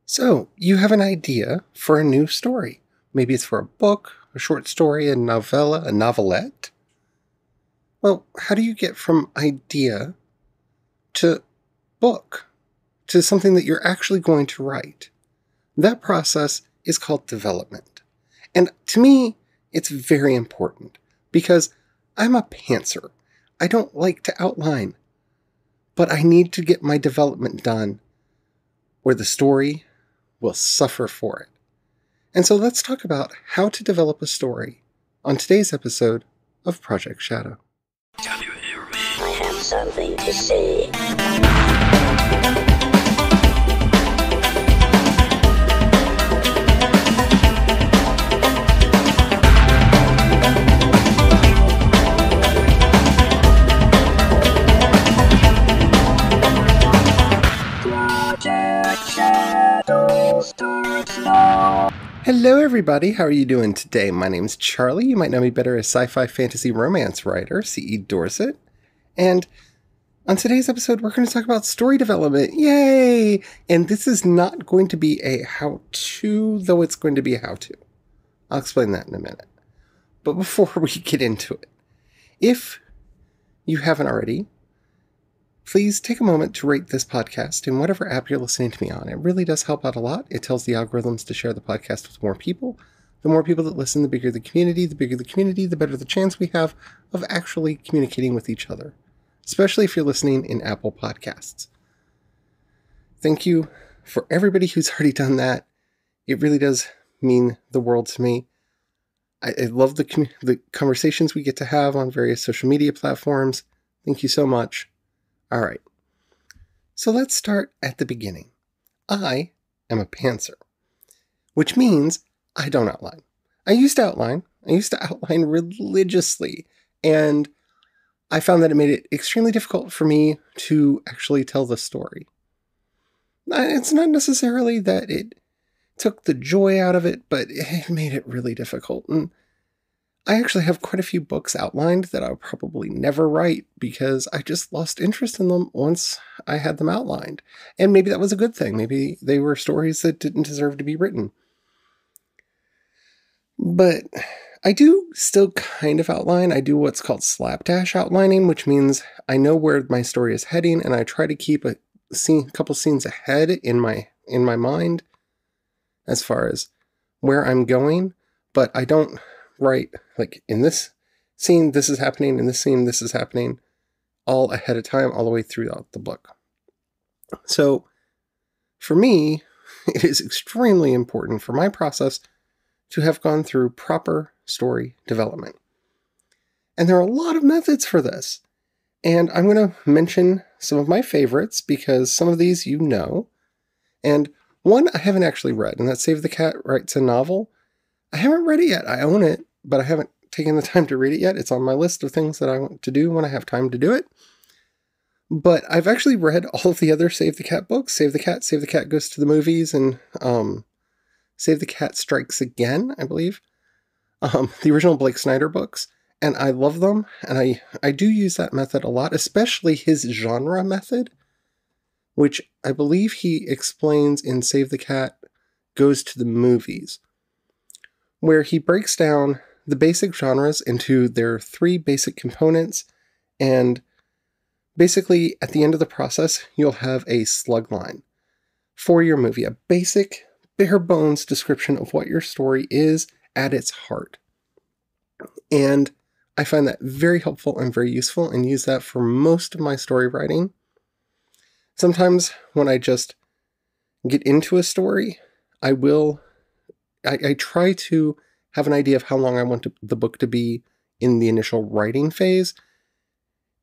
So, you have an idea for a new story. Maybe it's for a book, a short story, a novella, a novelette. Well, how do you get from idea to book, to something that you're actually going to write? That process is called development. And to me, it's very important because I'm a pantser. I don't like to outline, but I need to get my development done or the story will suffer for it. And so let's talk about how to develop a story on today's episode of Project Shadow. Can you hear me? I have something to say. Project Shadow starts now. Hello everybody, how are you doing today? My name's Charlie. You might know me better as sci-fi fantasy romance writer, C.E. Dorset. And on today's episode, we're going to talk about story development. Yay! And this is not going to be a how-to, though it's going to be a how-to. I'll explain that in a minute. But before we get into it, if you haven't already, please take a moment to rate this podcast in whatever app you're listening to me on. It really does help out a lot. It tells the algorithms to share the podcast with more people. The more people that listen, the bigger the community. The bigger the community, the better the chance we have of actually communicating with each other, especially if you're listening in Apple Podcasts. Thank you for everybody who's already done that. It really does mean the world to me. I love the conversations we get to have on various social media platforms. Thank you so much. All right, so let's start at the beginning. I am a pantser, which means I don't outline. I used to outline religiously, and I found that it made it extremely difficult for me to actually tell the story. It's not necessarily that it took the joy out of it, but it made it really difficult. And I actually have quite a few books outlined that I'll probably never write because I just lost interest in them once I had them outlined. And maybe that was a good thing. Maybe they were stories that didn't deserve to be written. But I do still kind of outline. I do what's called slapdash outlining, which means I know where my story is heading and I try to keep a couple scenes ahead in my mind as far as where I'm going, but I don't write, like, in this scene, this is happening, in this scene, this is happening, all ahead of time, all the way throughout the book. So, for me, it is extremely important for my process to have gone through proper story development. And there are a lot of methods for this. And I'm going to mention some of my favorites because some of these you know. And one I haven't actually read, and that's Save the Cat Writes a Novel. I haven't read it yet. I own it, but I haven't taken the time to read it yet. It's on my list of things that I want to do when I have time to do it. But I've actually read all of the other Save the Cat books. Save the Cat Goes to the Movies, and Save the Cat Strikes Again, I believe. The original Blake Snyder books. And I love them, and I do use that method a lot, especially his genre method, which I believe he explains in Save the Cat Goes to the Movies, where he breaks down the basic genres into their three basic components, and basically at the end of the process, you'll have a slug line for your movie, a basic, bare bones description of what your story is at its heart. And I find that very helpful and very useful and use that for most of my story writing. Sometimes when I just get into a story, I try to have an idea of how long I want the book to be in the initial writing phase,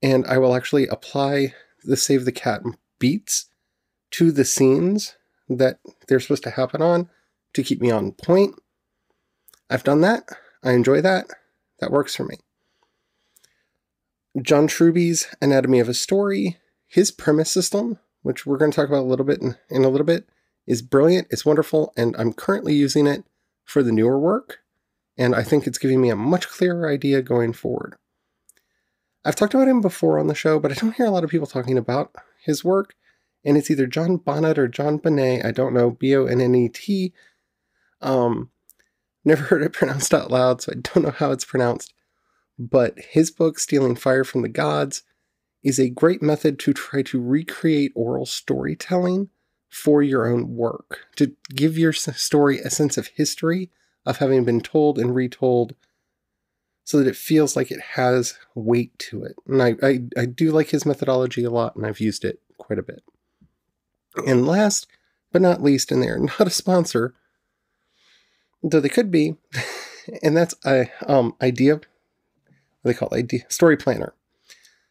and I will actually apply the Save the Cat beats to the scenes that they're supposed to happen on to keep me on point. I've done that. I enjoy that. That works for me. John Truby's Anatomy of a Story, his premise system, which we're going to talk about a little bit in a little bit, is brilliant. It's wonderful, and I'm currently using it for the newer work, and I think it's giving me a much clearer idea going forward. I've talked about him before on the show, but I don't hear a lot of people talking about his work, And it's either John Bonnet or John Bonnet. I don't know, Bonnet. Never heard it pronounced out loud, so I don't know how it's pronounced. But his book, Stealing Fire from the Gods, is a great method to try to recreate oral storytelling for your own work, to give your story a sense of history, of having been told and retold, so that it feels like it has weight to it. And I do like his methodology a lot, and I've used it quite a bit. And last but not least, and they're not a sponsor, though they could be, and that's Idea. What do they call it? Idea Story Planner.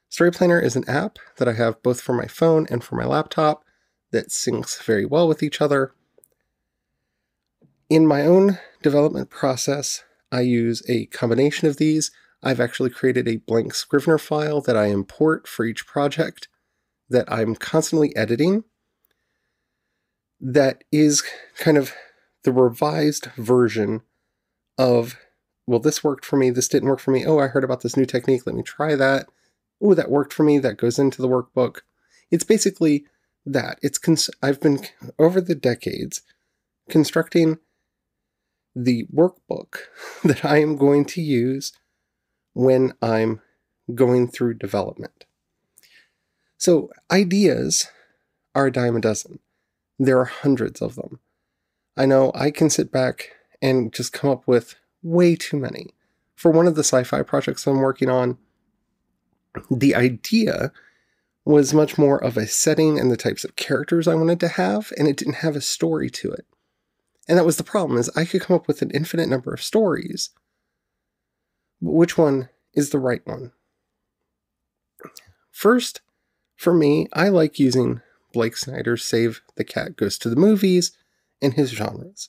Story Planner is an app that I have both for my phone and for my laptop that syncs very well with each other. In my own development process, I use a combination of these. I've actually created a blank Scrivener file that I import for each project that I'm constantly editing. That is kind of the revised version of, well, this worked for me, this didn't work for me. Oh, I heard about this new technique, let me try that. Oh, that worked for me, that goes into the workbook. It's basically that. I've been, over the decades, constructing the workbook that I am going to use when I'm going through development. So ideas are a dime a dozen. There are hundreds of them. I know I can sit back and just come up with way too many. For one of the sci-fi projects I'm working on, the idea was much more of a setting and the types of characters I wanted to have, and it didn't have a story to it. And that was the problem, is I could come up with an infinite number of stories, but which one is the right one? First, for me, I like using Blake Snyder's Save the Cat Goes to the Movies and his genres.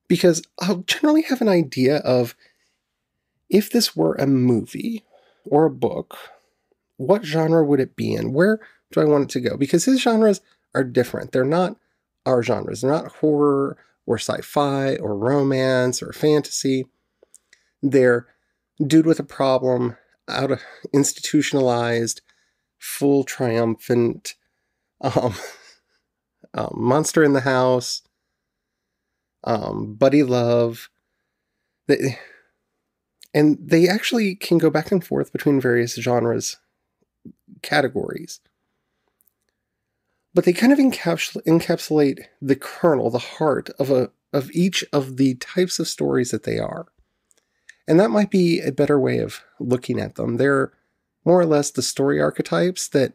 Because I'll generally have an idea of, if this were a movie or a book, what genre would it be in? Where do I want it to go? Because his genres are different. They're not our genres. They're not horror or sci-fi or romance or fantasy. They're dude with a problem, out of institutionalized, full triumphant, monster in the house, buddy love. And they actually can go back and forth between various genres, categories. But they kind of encapsulate the kernel, the heart of each of the types of stories that they are. And that might be a better way of looking at them. They're more or less the story archetypes that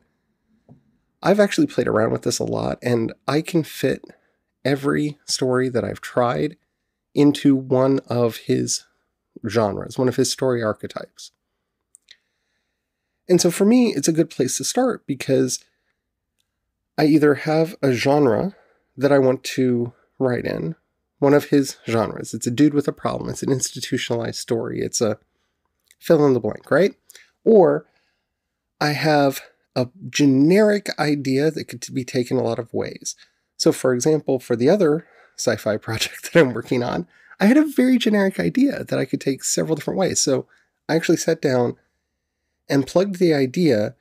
I've actually played around with this a lot, and I can fit every story that I've tried into one of his genres, one of his story archetypes. And so for me, it's a good place to start, because I either have a genre that I want to write in, one of his genres. It's a dude with a problem. It's an institutionalized story. It's a fill in the blank, right? Or I have a generic idea that could be taken a lot of ways. So for example, for the other sci-fi project that I'm working on, I had a very generic idea that I could take several different ways. So I actually sat down and plugged the idea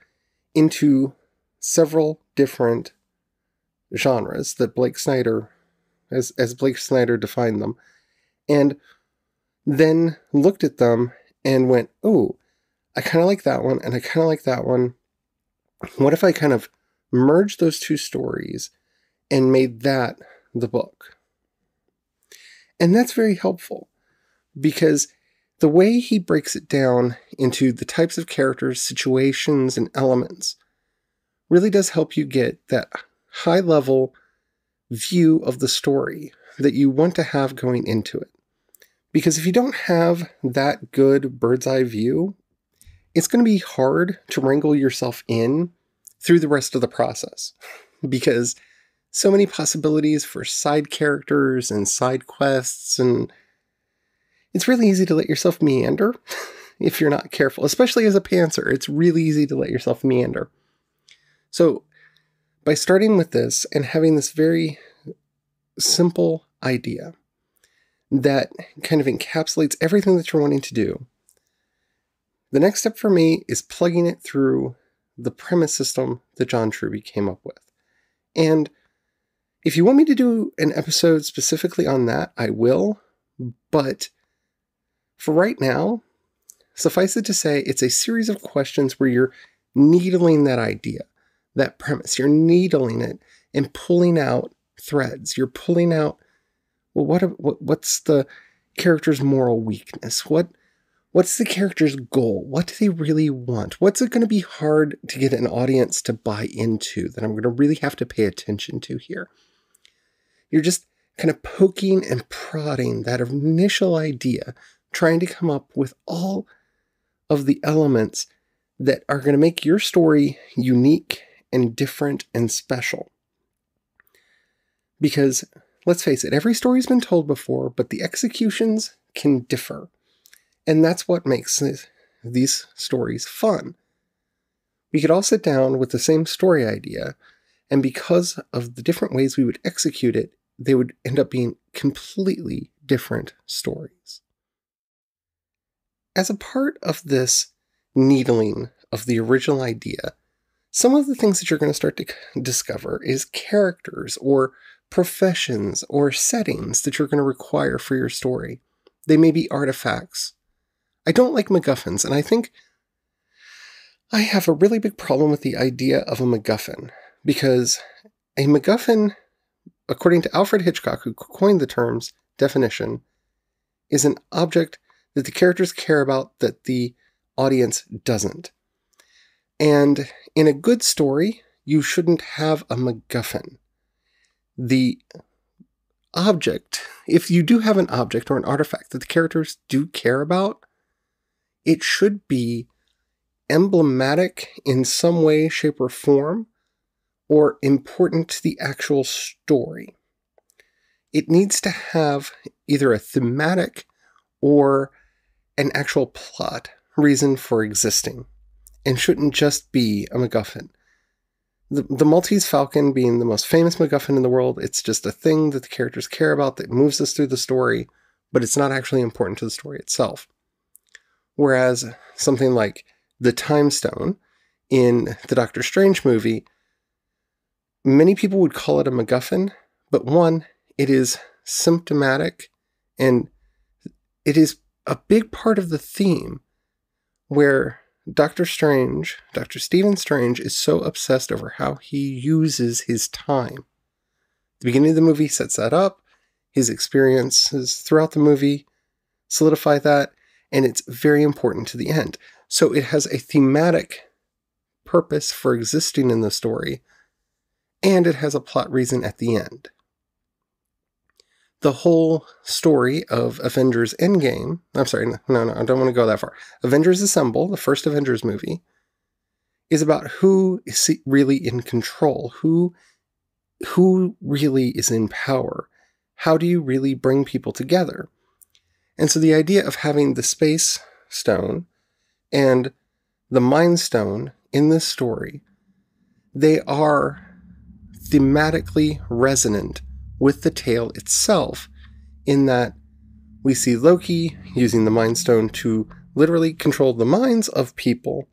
into several different genres that Blake Snyder, as Blake Snyder defined them, and then looked at them and went, oh, I kind of like that one, and I kind of like that one. What if I kind of merged those two stories and made that the book? And that's very helpful, because the way he breaks it down into the types of characters, situations, and elements really does help you get that high-level view of the story that you want to have going into it. Because if you don't have that good bird's eye view, it's going to be hard to wrangle yourself in through the rest of the process. Because so many possibilities for side characters and side quests, and it's really easy to let yourself meander if you're not careful, especially as a pantser. It's really easy to let yourself meander. So by starting with this and having this very simple idea that kind of encapsulates everything that you're wanting to do, the next step for me is plugging it through the premise system that John Truby came up with. And if you want me to do an episode specifically on that, I will. But for right now, suffice it to say, it's a series of questions where you're needling that idea, that premise. You're needling it and pulling out threads. You're pulling out, well, what's the character's moral weakness? What's the character's goal? What do they really want? What's it going to be hard to get an audience to buy into that I'm going to really have to pay attention to here? You're just kind of poking and prodding that initial idea, trying to come up with all of the elements that are going to make your story unique and different and special. Because, let's face it, every story's been told before, but the executions can differ. And that's what makes these stories fun. We could all sit down with the same story idea, and because of the different ways we would execute it, they would end up being completely different stories. As a part of this needling of the original idea, some of the things that you're going to start to discover is characters or professions or settings that you're going to require for your story. They may be artifacts. I don't like MacGuffins, and I think I have a really big problem with the idea of a MacGuffin, because a MacGuffin, according to Alfred Hitchcock, who coined the term's definition, is an object that the characters care about that the audience doesn't. And in a good story, you shouldn't have a MacGuffin. The object, if you do have an object or an artifact that the characters do care about, it should be emblematic in some way, shape, or form, or important to the actual story. It needs to have either a thematic or an actual plot reason for existing, and shouldn't just be a MacGuffin. The Maltese Falcon being the most famous MacGuffin in the world, it's just a thing that the characters care about that moves us through the story, but it's not actually important to the story itself. Whereas something like the Time Stone in the Doctor Strange movie, many people would call it a MacGuffin, but one, it is symptomatic, and it is a big part of the theme where Doctor Stephen Strange, is so obsessed over how he uses his time. The beginning of the movie sets that up. His experiences throughout the movie solidify that, and it's very important to the end. So it has a thematic purpose for existing in the story, and it has a plot reason at the end. The whole story of Avengers Endgame, I don't want to go that far. Avengers Assemble, the first Avengers movie, is about who is really in control, who really is in power. How do you really bring people together? And so the idea of having the Space Stone and the Mind Stone in this story, they are thematically resonant with the tale itself, in that we see Loki using the Mind Stone to literally control the minds of people,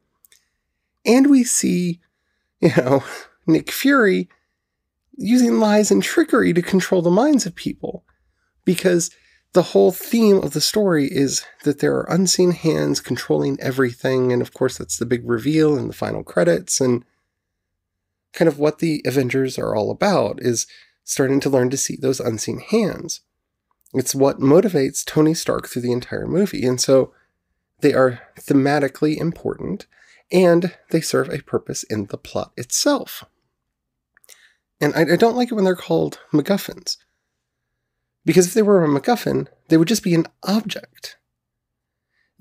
and we see, Nick Fury using lies and trickery to control the minds of people, because the whole theme of the story is that there are unseen hands controlling everything, and of course that's the big reveal in the final credits, and kind of what the Avengers are all about is starting to learn to see those unseen hands. It's what motivates Tony Stark through the entire movie, and so they are thematically important, and they serve a purpose in the plot itself. And I don't like it when they're called MacGuffins, because if they were a MacGuffin, they would just be an object.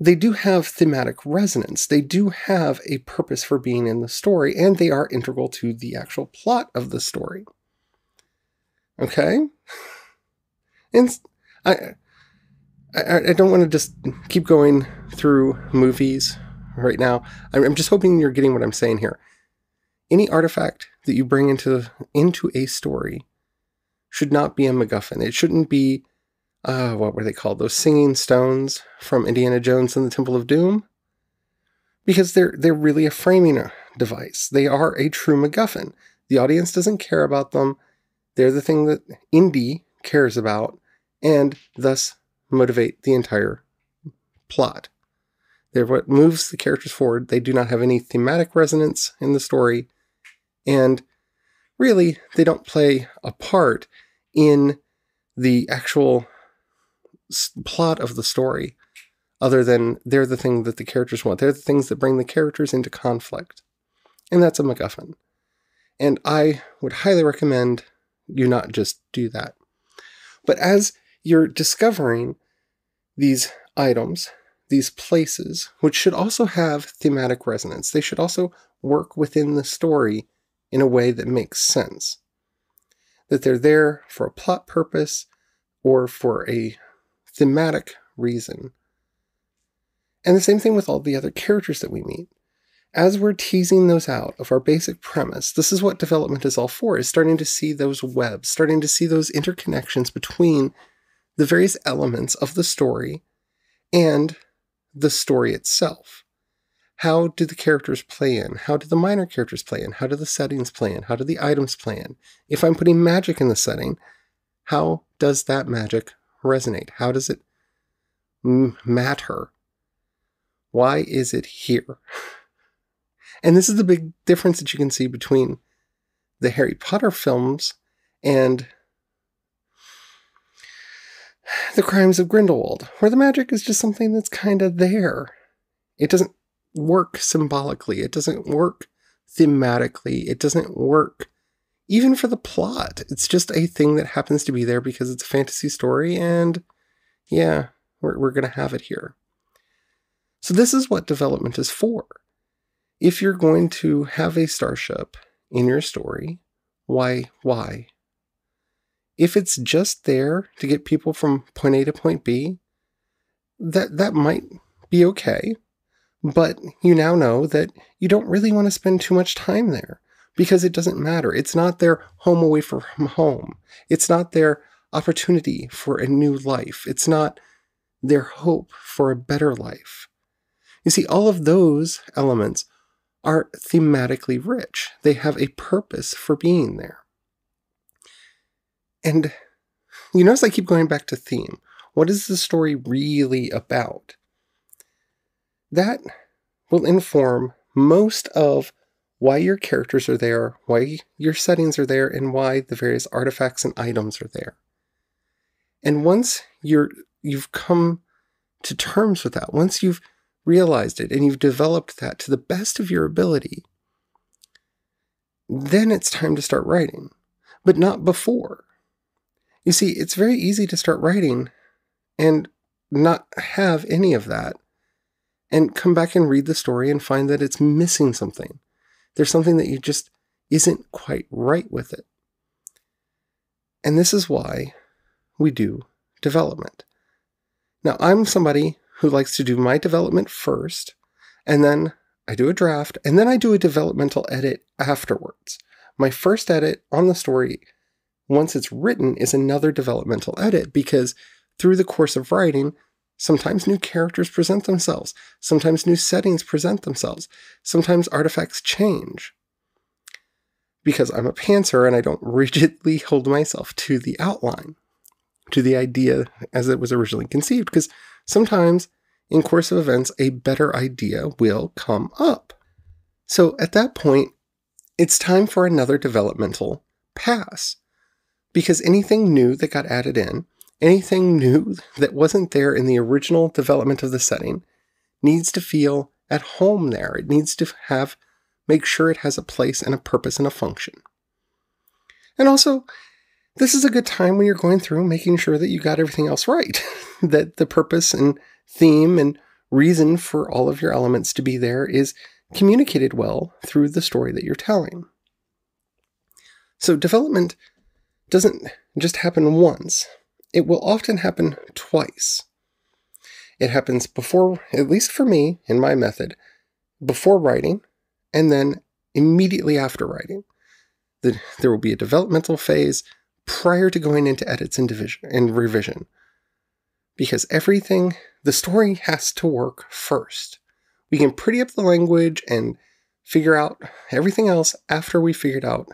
They do have thematic resonance, they do have a purpose for being in the story, and they are integral to the actual plot of the story. Okay? And I don't want to just keep going through movies right now. I'm just hoping you're getting what I'm saying here. Any artifact that you bring into a story should not be a MacGuffin. It shouldn't be, what were they called? Those singing stones from Indiana Jones and the Temple of Doom? Because they're really a framing device. They are a true MacGuffin. The audience doesn't care about them. They're the thing that Indy cares about, and thus motivate the entire plot. They're what moves the characters forward. They do not have any thematic resonance in the story, and really, they don't play a part in the actual plot of the story, other than they're the thing that the characters want. They're the things that bring the characters into conflict. And that's a MacGuffin. And I would highly recommend you not just do that. But as you're discovering these items, these places, which should also have thematic resonance, they should also work within the story in a way that makes sense. That they're there for a plot purpose or for a thematic reason. And the same thing with all the other characters that we meet. As we're teasing those out of our basic premise, this is what development is all for, is starting to see those webs, starting to see those interconnections between the various elements of the story and the story itself. How do the characters play in? How do the minor characters play in? How do the settings play in? How do the items play in? If I'm putting magic in the setting, how does that magic resonate? How does it matter? Why is it here? And this is the big difference that you can see between the Harry Potter films and the Crimes of Grindelwald, where the magic is just something that's kind of there. It doesn't work symbolically. It doesn't work thematically. It doesn't work even for the plot. It's just a thing that happens to be there because it's a fantasy story, and yeah, we're going to have it here. So this is what development is for. If you're going to have a starship in your story, why? If it's just there to get people from point A to point B, that might be okay. But you now know that you don't really want to spend too much time there because it doesn't matter. It's not their home away from home. It's not their opportunity for a new life. It's not their hope for a better life. You see, all of those elements are thematically rich. They have a purpose for being there. And you notice I keep going back to theme. What is the story really about? That will inform most of why your characters are there, why your settings are there, and why the various artifacts and items are there. And once you've come to terms with that, once you've realized it and you've developed that to the best of your ability, then it's time to start writing, but not before. You see, it's very easy to start writing and not have any of that and come back and read the story and find that it's missing something. There's something that you just isn't quite right with it. And this is why we do development. Now, I'm somebody who likes to do my development first, and then I do a draft, and then I do a developmental edit afterwards. My first edit on the story, once it's written, is another developmental edit, because through the course of writing, sometimes new characters present themselves, sometimes new settings present themselves, sometimes artifacts change. Because I'm a pantser and I don't rigidly hold myself to the outline, to the idea as it was originally conceived, because sometimes in course of events, a better idea will come up. So at that point, it's time for another developmental pass, because anything new that got added in, anything new that wasn't there in the original development of the setting, needs to feel at home there. It needs to make sure it has a place and a purpose and a function. And also, this is a good time when you're going through making sure that you got everything else right, that the purpose and theme and reason for all of your elements to be there is communicated well through the story that you're telling. So development doesn't just happen once. It will often happen twice. It happens before, at least for me, in my method, before writing, and then immediately after writing. There will be a developmental phase prior to going into edits and revision. Because the story has to work first. We can pretty up the language and figure out everything else after we figured out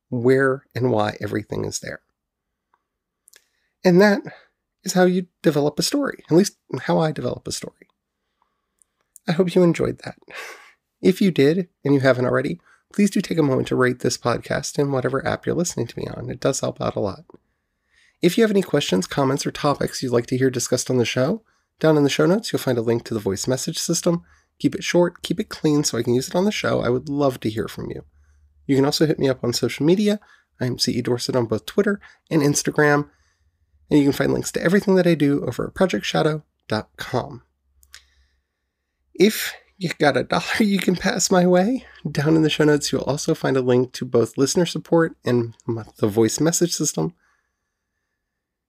where and why everything is there. And that is how you develop a story, at least how I develop a story. I hope you enjoyed that. If you did, and you haven't already, please do take a moment to rate this podcast in whatever app you're listening to me on. It does help out a lot. If you have any questions, comments, or topics you'd like to hear discussed on the show, down in the show notes you'll find a link to the voice message system. Keep it short, keep it clean so I can use it on the show. I would love to hear from you. You can also hit me up on social media. I'm CE Dorset on both Twitter and Instagram. And you can find links to everything that I do over at projectshadow.com. If you got $1 you can pass my way, down in the show notes you'll also find a link to both listener support and the voice message system.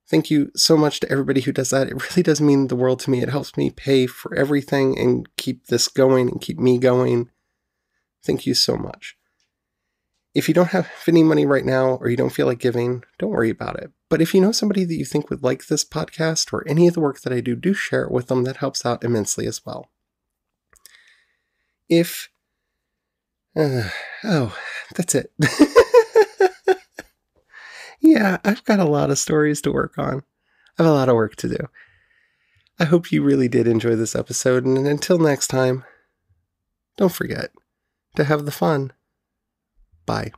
Thank you so much to everybody who does that. It really does mean the world to me. It helps me pay for everything and keep this going and keep me going. Thank you so much. If you don't have any money right now or you don't feel like giving, don't worry about it. But if you know somebody that you think would like this podcast or any of the work that I do share it with them. That helps out immensely as well. That's it. Yeah, I've got a lot of stories to work on. I have a lot of work to do. I hope you really did enjoy this episode, and until next time, don't forget to have the fun. Bye.